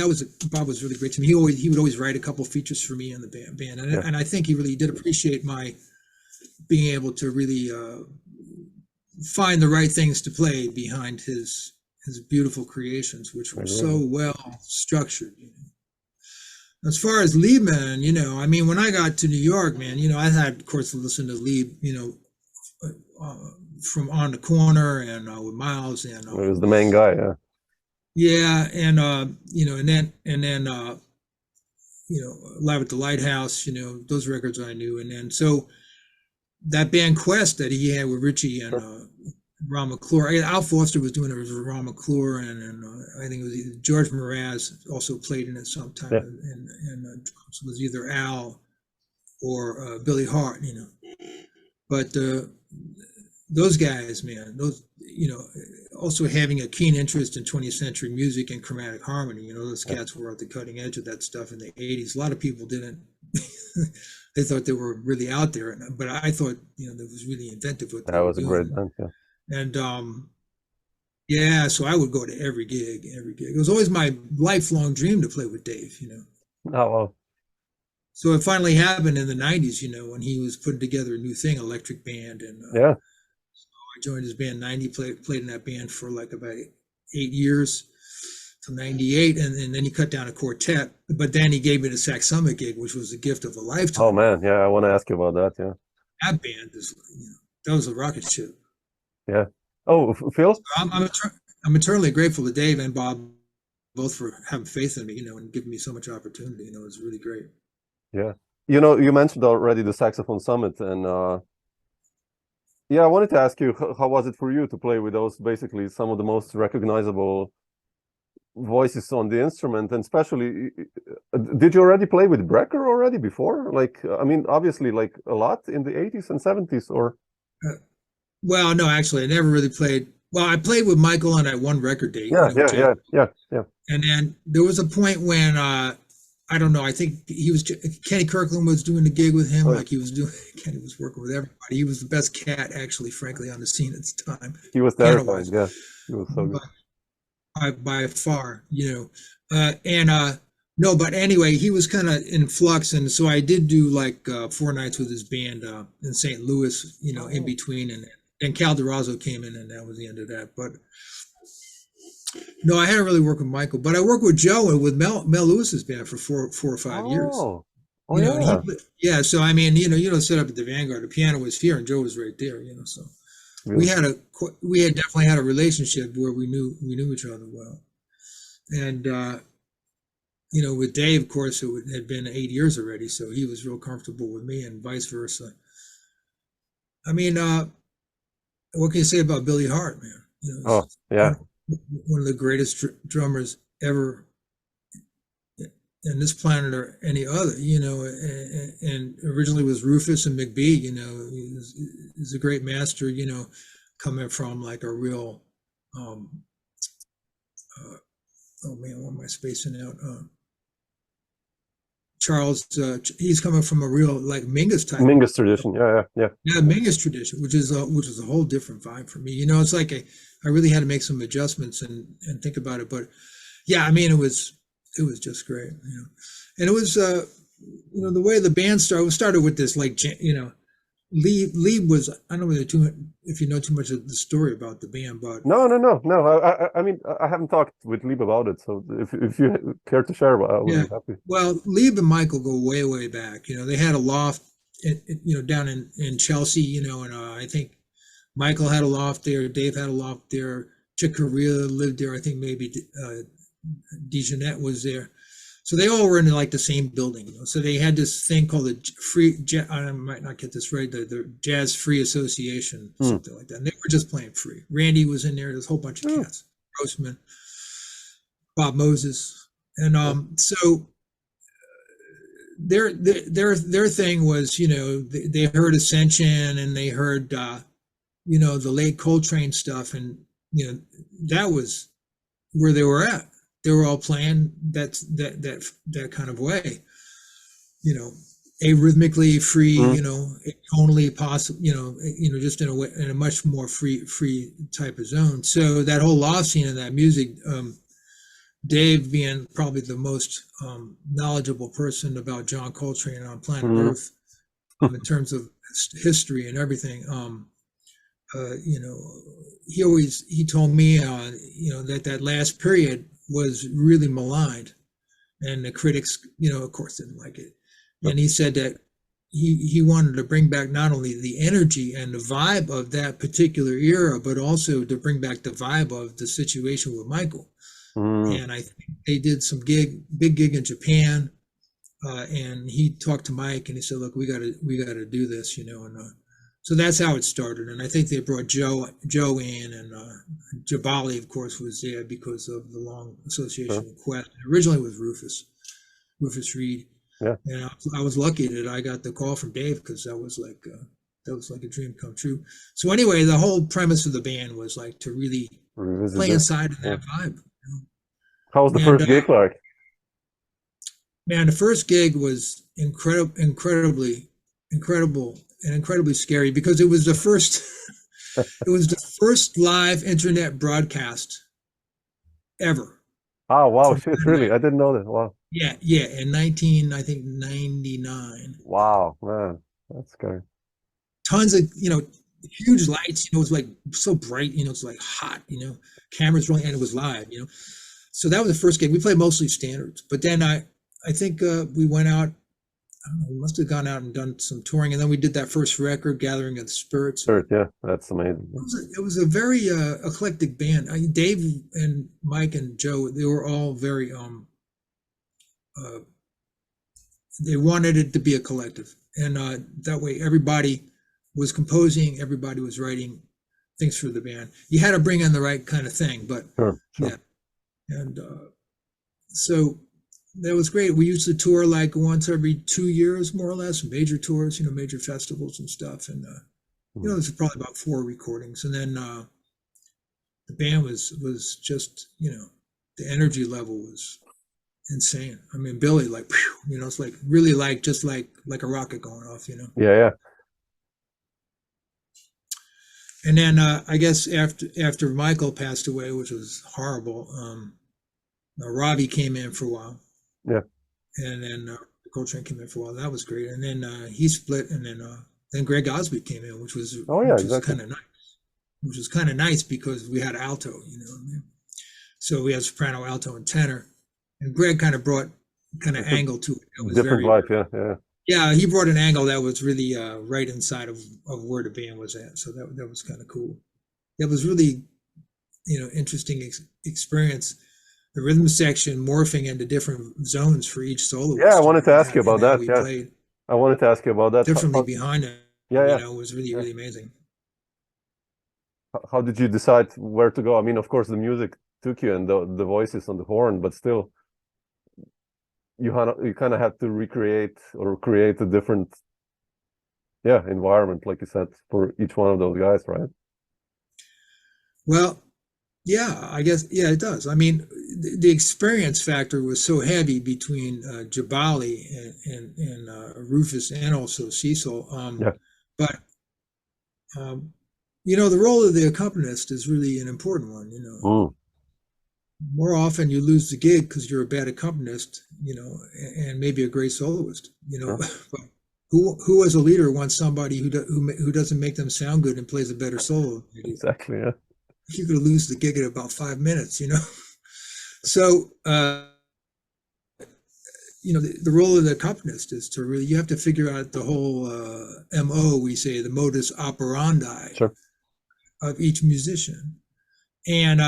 Bob was really great to me. He would always write a couple features for me in the band, and I think he really did appreciate my being able to really find the right things to play behind his beautiful creations, which were so well structured. As far as Liebman, when I got to New York, man, I had, of course, to listen to Lieb, from On the Corner and with Miles, and he was the main guy, yeah. Yeah, and and then Live at the Lighthouse, those records I knew, and then so that band Quest that he had with Richie and Ron McClure. Al Foster was doing it with Ron McClure, and I think it was George Mraz also played in it sometime, and drums was either Al or Billy Hart, But those guys, man, also having a keen interest in 20th century music and chromatic harmony, those cats were at the cutting edge of that stuff in the 80s. A lot of people didn't. They thought they were really out there, but I thought, that was really inventive. What that was a great band, yeah. And so I would go to every gig. It was always my lifelong dream to play with Dave, Oh, well. So it finally happened in the 90s, when he was putting together a new thing, Electric Band, and so I joined his band. 90, played in that band for like about 8 years till 98, and then he cut down a quartet. But then he gave me the Sax Summit gig, which was a gift of a lifetime. Oh man, yeah, I want to ask you about that. Yeah, that band is, that was a rocket ship. Yeah. Oh, Phil? I'm eternally grateful to Dave and Bob both for having faith in me, and giving me so much opportunity. It was really great. Yeah. You mentioned already the Saxophone Summit, and I wanted to ask you, how was it for you to play with those, basically some of the most recognizable voices on the instrument, and especially, did you already play with Brecker already before? Like, obviously, like a lot in the 80s and 70s, or? Well, no, actually, I never really played. Well, I played with Michael on that one record date. Yeah. And then there was a point when I don't know. I think Kenny Kirkland was doing the gig with him. Like Kenny was working with everybody. He was the best cat, actually, frankly, on the scene at the time. He was terrifying. Yeah, he was so good. By far, no, but anyway, he was kind of in flux, and so I did do like 4 nights with his band in St. Louis, in between, and Cal Durazo came in, and that was the end of that. But no, I hadn't really worked with Michael, but I worked with Joe and with Mel Lewis's band for 4 or 5 years. Yeah. So set up at the Vanguard. The piano was here, and Joe was right there. So we had definitely had a relationship where we knew each other well, and with Dave, of course, it had been 8 years already, so he was real comfortable with me, and vice versa. What can you say about Billy Hart, man? One of the greatest drummers ever in this planet or any other, and originally was Rufus and McBee, he's a great master, coming from like a real, oh man, what am I spacing out? Charles, he's coming from a real like Mingus type. Mingus tradition, yeah. Yeah, Mingus tradition, which is a whole different vibe for me. It's like I really had to make some adjustments and think about it, but yeah, it was just great, and it was the way the band started with this, like, Lee was, I don't know if you know too much of the story about the band, but no. I haven't talked with Lieb about it, so if you care to share, I would be happy. Well, Lieb and Michael go way back. They had a loft, down in Chelsea, and I think Michael had a loft there, Dave had a loft there, Chick Corea lived there, I think maybe DeJeanette was there. So they all were in like the same building, you know. So they had this thing called the I might not get this right, the Jazz Free Association, something like that. And they were just playing free. Randy was in there. There's a whole bunch of cats. Grossman, Bob Moses, and so their thing was, you know, they heard Ascension and they heard you know, the late Coltrane stuff, and you know, that was where they were at. They were all playing that kind of way, you know, arrhythmically free, you know, tonally possible, you know, just in a much more free type of zone. So that whole loft scene and that music, Dave being probably the most knowledgeable person about John Coltrane on planet Earth, in terms of history and everything, you know, he told me, you know, that last period was really maligned, and the critics, you know, of course didn't like it. And he said that he wanted to bring back not only the energy and the vibe of that particular era, but also to bring back the vibe of the situation with Michael. And I think they did some big gig in Japan, and he talked to Mike and he said, look, we got to do this, you know. And so that's how it started. And I think they brought Joe in, and Jabali, of course, was there because of the long association with Quest. Originally with Rufus Reed. Yeah. And I was lucky that I got the call from Dave, because that was like a dream come true. So anyway, the whole premise of the band was like to really play inside of that vibe. You know? How was the first gig like? Man, the first gig was incredibly and incredibly scary, because it was the first live internet broadcast ever. Oh wow, shit, really? I didn't know that. Wow. Yeah, in 99. Wow, man, that's scary. Tons of, you know, huge lights, you know, it was like so bright, you know, it's like hot, you know, cameras rolling, and it was live, you know. So that was the first gig. We played mostly standards, but then I think we went out, I don't know, we must have gone out and done some touring, and then we did that first record, Gathering of the Spirits. Yeah, that's amazing. It was a very eclectic band. Dave and Mike and Joe, they were all very they wanted it to be a collective, and that way everybody was composing, everybody was writing things for the band. You had to bring in the right kind of thing, but sure. Yeah, and so that was great. We used to tour like once every 2 years, more or less, major tours, you know, major festivals and stuff. And, you know, there's probably about 4 recordings. And then the band was just, you know, the energy level was insane. I mean, Billy, like, you know, it's like really like, just like a rocket going off, you know? Yeah. And then I guess after Michael passed away, which was horrible, Robbie came in for a while. Yeah. And then Coltrane came in for a while. That was great. And then he split, and then Greg Osby came in, which was kind of nice. Which was kind of nice because we had alto, you know what I mean? So we had soprano, alto, and tenor. And Greg kind of brought angle to it. It was different life, yeah. Yeah, he brought an angle that was really right inside of where the band was at. So that was kind of cool. It was really, you know, interesting experience. The rhythm section morphing into different zones for each solo. Yeah, I wanted to ask you about that. Yeah, I wanted to ask you about that. Differently behind it. Yeah, you know, it was really, really amazing. How did you decide where to go? I mean, of course, the music took you and the voices on the horn, but still, you kind of had to recreate or create a different, environment, like you said, for each one of those guys, right? Well, yeah, I guess, yeah, it does. I mean, the experience factor was so heavy between Jabali and Rufus, and also Cecil. But, you know, the role of the accompanist is really an important one, you know. More often you lose the gig because you're a bad accompanist, you know, and maybe a great soloist, you know. But who as a leader wants somebody who doesn't make them sound good and plays a better solo? Exactly, yeah. You're going to lose the gig in about 5 minutes, you know. So, you know, the role of the accompanist is to really, you have to figure out the whole MO, we say, the modus operandi of each musician. And,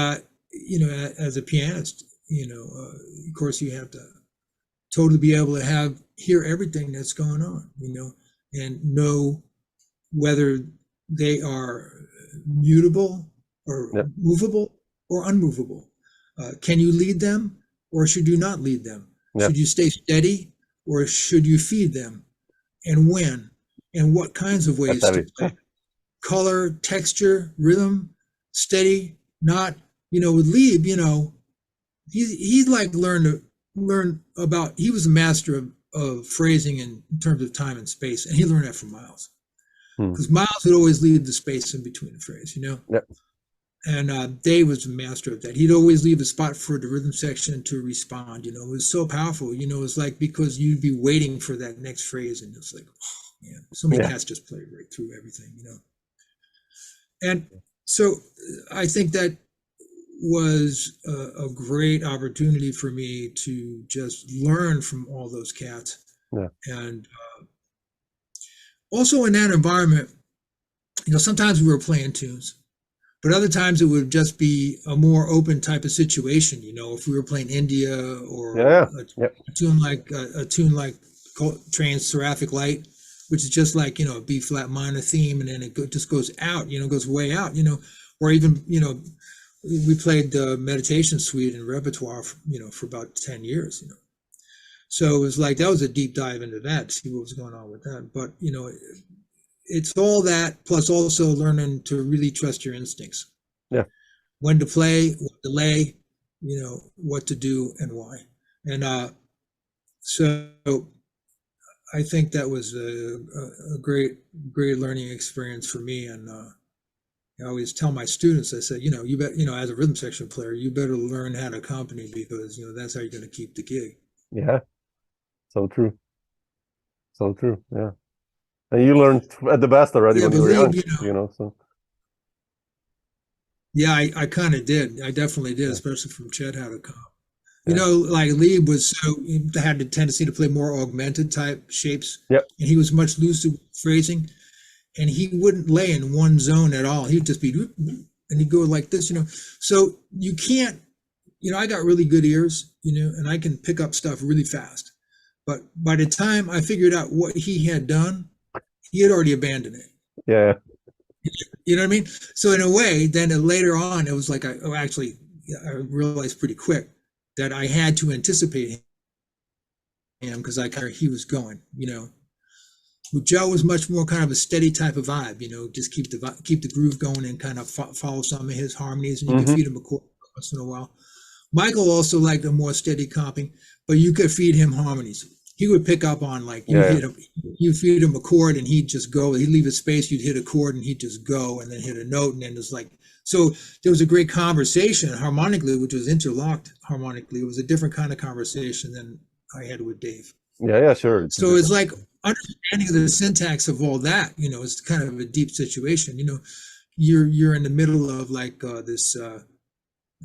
you know, as a pianist, you know, of course you have to totally be able to hear everything that's going on, and know whether they are mutable or movable or unmovable. Can you lead them, or should you not lead them? Should you stay steady, or should you feed them? And when? And what kinds of ways to play? Color, texture, rhythm, steady, not. With Lieb, he like learn about. He was a master of phrasing in terms of time and space, and he learned that from Miles, because Miles would always leave the space in between the phrase, And Dave was a master of that. He'd always leave a spot for the rhythm section to respond. It was so powerful. It's like, because you'd be waiting for that next phrase, and it's like, oh man, so many cats just play right through everything, And so I think that was a great opportunity for me to just learn from all those cats. And also in that environment, sometimes we were playing tunes, but other times it would just be a more open type of situation. If we were playing India or a tune like Trans-Seraphic Light, which is just like, a B flat minor theme, and then it just goes out, goes way out, or even, we played the meditation suite in repertoire, for about 10 years, So it was like, that was a deep dive into that, see what was going on with that. But, it's all that, plus also learning to really trust your instincts. When to play, what to lay, what to do and why. And so I think that was a great learning experience for me. And I always tell my students, I said, you bet, as a rhythm section player, you better learn how to accompany, because that's how you're going to keep the gig. Yeah, so true. So true. Yeah, and you learned at the best already when you were young. So. Yeah, I kind of did. I definitely did, especially from Chet how to comp. Like Lieb had the tendency to play more augmented type shapes. And he was much looser with phrasing, and he wouldn't lay in one zone at all. He'd just be, and he'd go like this, So you can't, I got really good ears, and I can pick up stuff really fast. But by the time I figured out what he had done, he had already abandoned it. Yeah. You know what I mean? So in a way, then later on, it was like, I realized pretty quick that I had to anticipate him, because he was going, With Joe was much more kind of a steady type of vibe, just keep the groove going and kind of follow some of his harmonies, and you could feed him a chord once in a while. Michael also liked a more steady comping, but you could feed him harmonies. He would pick up on, like, you feed him a chord and he'd just go. He'd leave a space, you'd hit a chord and he'd just go, and then hit a note, and then it's like, so there was a great conversation harmonically, which was interlocked harmonically. It was a different kind of conversation than I had with Dave. Yeah, sure. So it's like understanding the syntax of all that, it's kind of a deep situation. You're in the middle of like this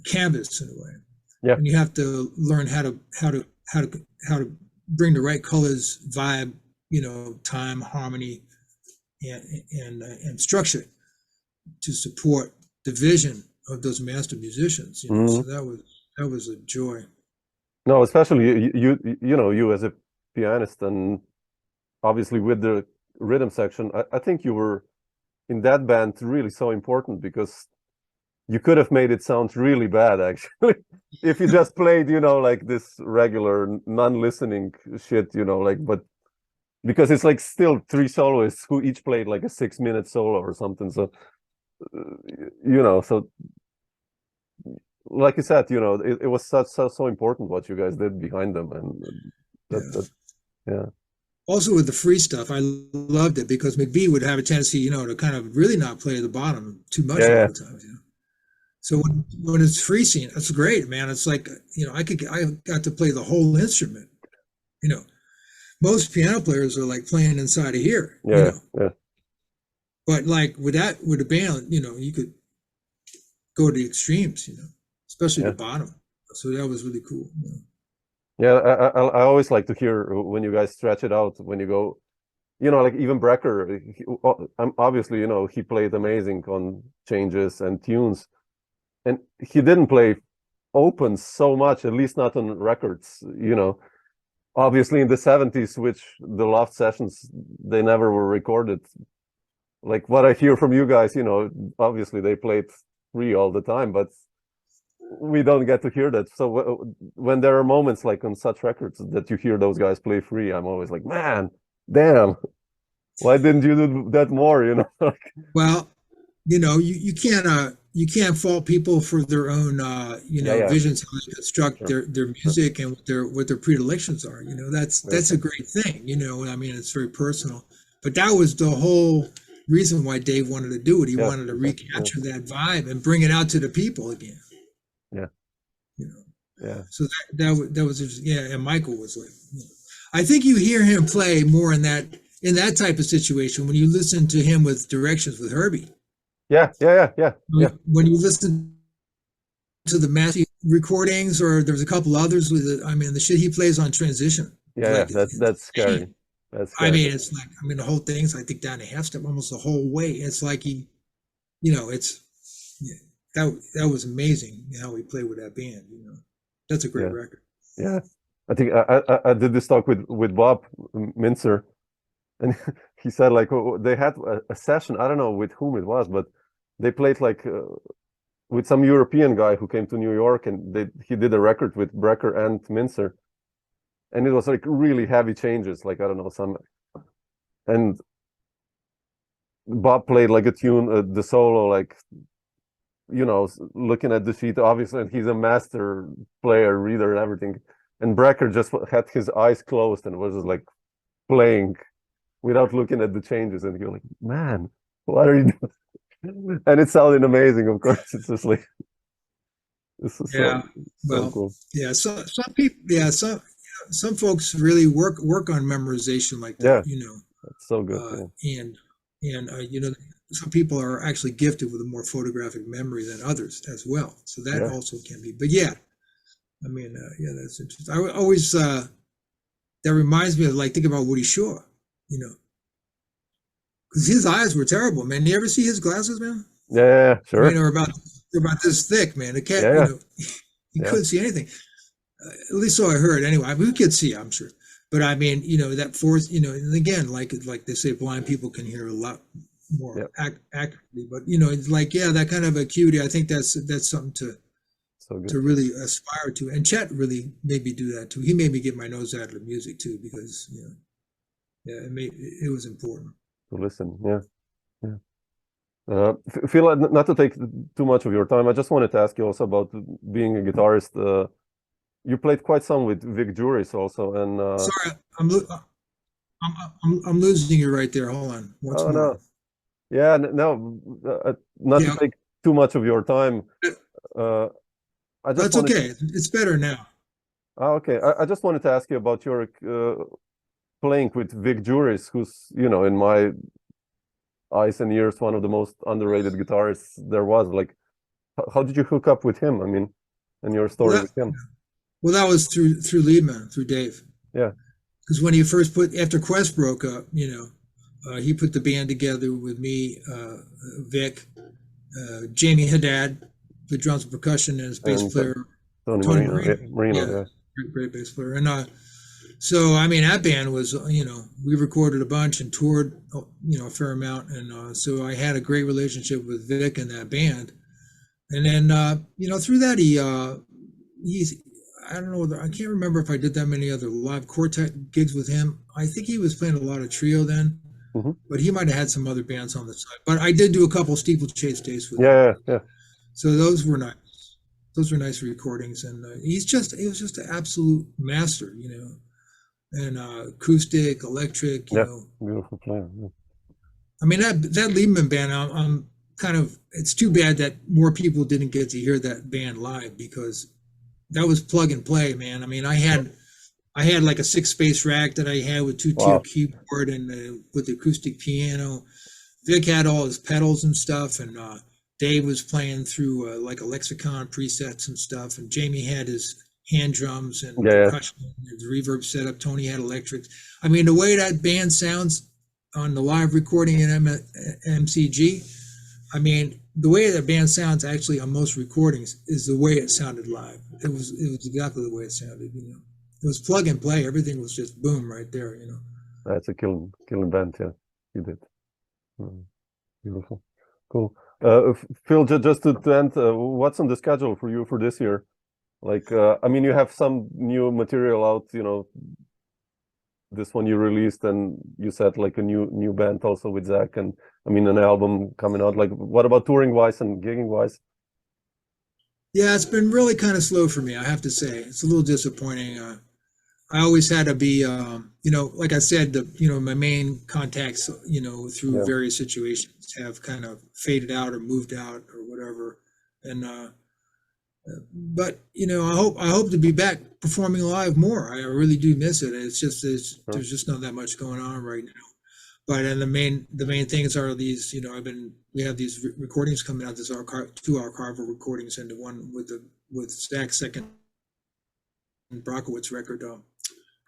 canvas in a way. And you have to learn how to bring the right colors, vibe, time, harmony, and structure to support the vision of those master musicians. So that was a joy. No, especially you as a pianist, and obviously with the rhythm section, I think you were in that band really so important, because you could have made it sound really bad, actually, if you just played, like this regular non-listening shit, but because it's like still 3 soloists who each played like a 6-minute solo or something. So, so like you said, it was so important what you guys did behind them, and Also with the free stuff, I loved it, because McBee would have a tendency, to kind of really not play the bottom too much all the time. So when it's free scene, that's great, man. It's like, I got to play the whole instrument. Most piano players are like playing inside of here. But like with a band, you could go to the extremes, especially the bottom. So that was really cool. Yeah, I always like to hear when you guys stretch it out, when you go, like even Brecker, obviously, he played amazing on changes and tunes, and he didn't play open so much, at least not on records, obviously in the 70s, which the Loft sessions, they never were recorded. Like what I hear from you guys, you know, obviously they played free all the time, but we don't get to hear that. So when there are moments like on such records that you hear those guys play free, I'm always like, man, damn, why didn't you do that more? You know. Well, you know, you can't fault people for their own visions, how they construct their music and what their predilections are. You know, that's a great thing. You know, I mean, it's very personal. But that was the whole reason why Dave wanted to do it. He wanted to recapture that vibe and bring it out to the people again. Yeah. You know. Yeah. So that was just, and Michael was like, I think you hear him play more in that type of situation when you listen to him with directions with Herbie. Yeah. When you listen to the Matthew recordings, or there's a couple others with it, I mean, the shit he plays on transition. Yeah, that's scary. That's scary. I mean, it's like, I mean, the whole thing's, I think, down a half step almost the whole way. It's like he, you know, that was amazing how he played with that band. You know, that's a great record. Yeah, I think I did this talk with Bob Mintzer, and he said like they had a session. I don't know with whom it was, but they played like with some European guy who came to New York, and he did a record with Brecker and Mintzer, and it was like really heavy changes, like I don't know and Bob played like a tune, the solo, like, you know, looking at the sheet, obviously, and he's a master player, reader, and everything. And Brecker just had his eyes closed and was just like playing without looking at the changes. And you're like, man, what are you doing? And it sounded amazing, of course. It's just like, this is so cool. Yeah, so some people, some folks really work on memorization like that, you know. That's so good. And you know, some people are actually gifted with a more photographic memory than others as well. So that also can be. But I mean, that's interesting. I always that reminds me of, like, think about Woody Shaw, you know, because his eyes were terrible, man. You ever see his glasses, man? Yeah, sure. I mean, they're about this thick, man. The cat, you know, he couldn't see anything. At least so I heard. Anyway, I mean, we could see, I'm sure. But I mean, you know, that fourth, you know, and again, like they say, blind people can hear a lot more accurately. But you know, it's like, that kind of acuity. I think that's something to really aspire to. And Chet really made me do that too. He made me get my nose out of the music too, because it was important to listen. Phil, not to take too much of your time, I just wanted to ask you also about being a guitarist. You played quite some with Vic Juris also, and sorry, I'm losing you right there. Hold on. Once more. No. Yeah, no, not to take too much of your time. That's okay. It's better now. Okay, I just wanted to ask you about your playing with Vic Juris, who's, you know, in my eyes and ears, one of the most underrated guitarists there was. Like, how did you hook up with him? I mean, and your story with him. Well, that was through Liebman, through Dave. Yeah. Because when he first after Quest broke up, you know, he put the band together with me, Vic, Jamie Haddad, the drums and percussion, and his bass player, Tony Marino. Great bass player. And so, I mean, that band was, you know, we recorded a bunch and toured, you know, a fair amount. And so I had a great relationship with Vic and that band. And then, you know, through that, he's, I don't know, I can't remember if I did that many other live quartet gigs with him. I think he was playing a lot of trio then, but he might have had some other bands on the side. But I did do a couple steeplechase days with him. Yeah. So those were nice. Those were nice recordings, and he was just an absolute master, you know, and acoustic, electric, you know. Beautiful player. Yeah. I mean, that Liebman band, I'm kind of, it's too bad that more people didn't get to hear that band live, because that was plug and play, man. I mean, I had like a 6-space rack that I had with 2-tier keyboard and with the acoustic piano. Vic had all his pedals and stuff, and Dave was playing through like a lexicon presets and stuff, and Jamie had his hand drums and percussion, his reverb setup. Tony had electrics. I mean, the way that band sounds on the live recording in MCG, I mean, the way that band sounds actually on most recordings is the way it sounded live. It was exactly the way it sounded, you know. it was plug and play. Everything was just boom right there, you know. That's a killing band, yeah. You did. Beautiful. Cool. Phil, just to end, what's on the schedule for you for this year? Like, I mean, you have some new material out, you know, this one you released, and you said like a new band also with Zach, and I mean, an album coming out. Like, what about touring wise and gigging wise? Yeah, it's been really kind of slow for me, I have to say. It's a little disappointing. I always had to be, you know, like I said, you know, my main contacts, you know, through various situations have kind of faded out or moved out or whatever. And, but, you know, I hope to be back performing live more. I really do miss it. It's just, there's just not that much going on right now. But, and the main things are these, you know, we have these recordings coming out. There's 2 archival recordings, and the one with Zach's second Markowitz record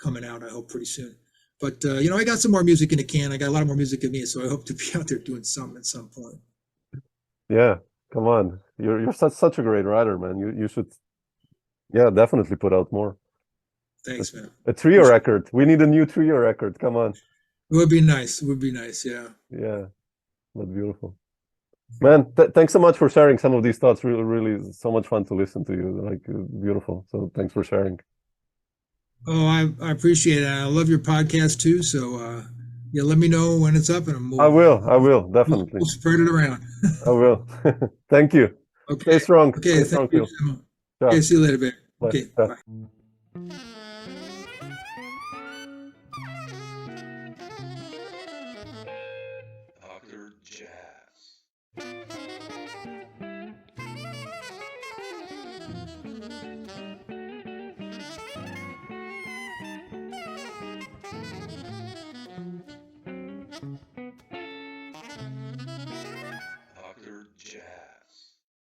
coming out, I hope, pretty soon. But you know, I got some more music in the can. I got a lot more music in me, so I hope to be out there doing something at some point. Yeah, come on, you're such a great writer, man. You should, yeah, definitely put out more. Thanks, man. A trio record. We need a new trio record. Come on. It would be nice. It would be nice. Yeah. Yeah, that's beautiful, man. Thanks so much for sharing some of these thoughts. Really, so much fun to listen to you. Like, beautiful. So thanks for sharing. Oh, I appreciate it. I love your podcast too. So yeah, let me know when it's up, and I will definitely. We'll spread it around. I will. Thank you. Okay. Stay strong. Okay. Stay strong, thank you. Phil. Okay. See you later, babe. Bye. Okay. Bye.